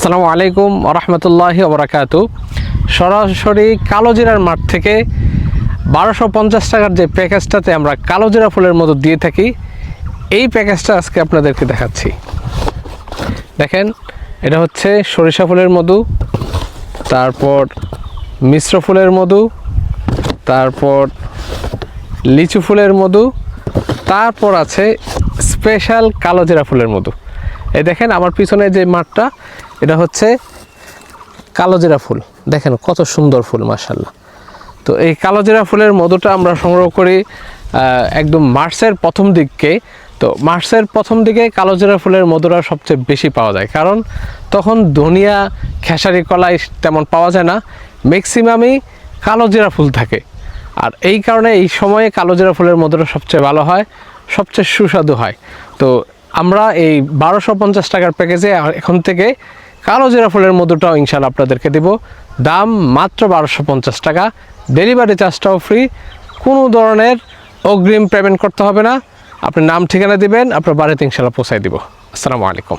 আসসালামু আলাইকুম রহমতুল্লাহি ওবরাকাতু। সরাসরি কালোজিরার মাঠ থেকে 1250 টাকার যে প্যাকেজটাতে আমরা কালোজিরা ফুলের মধু দিয়ে থাকি, এই প্যাকেজটা আজকে আপনাদেরকে দেখাচ্ছি। দেখেন, এটা হচ্ছে সরিষা ফুলের মধু, তারপর মিশ্র ফুলের মধু, তারপর লিচু ফুলের মধু, তারপর আছে স্পেশাল কালোজিরা ফুলের মধু। এই দেখেন আমার পিছনে যে মাঠটা, এটা হচ্ছে কালোজিরা ফুল। দেখেন কত সুন্দর ফুল, মাশাআল্লাহ। তো এই কালোজিরা ফুলের মধুটা আমরা সংগ্রহ করি একদম মার্চের প্রথম দিকে। তো মার্চের প্রথম দিকে কালোজিরা ফুলের মধুটা সবচেয়ে বেশি পাওয়া যায়, কারণ তখন ধনিয়া, খেসারি কলাই তেমন পাওয়া যায় না, ম্যাক্সিমামই কালোজিরা ফুল থাকে। আর এই কারণে এই সময়ে কালোজিরা ফুলের মধুটা সবচেয়ে ভালো হয়, সবচেয়ে সুস্বাদু হয়। তো আমরা এই 1250 টাকার প্যাকেজে এখন থেকে কালোজিরা ফুলের মধুটাও ইনশাআল্লাহ আপনাদেরকে দেব। দাম মাত্র 1250 টাকা, ডেলিভারি চার্জটাও ফ্রি, কোনো ধরনের অগ্রিম পেমেন্ট করতে হবে না। আপনি নাম ঠিকানা দিবেন, আপনার বাড়িতে ইনশাআল্লাহ পৌঁছায় দিব। আসসালামু আলাইকুম।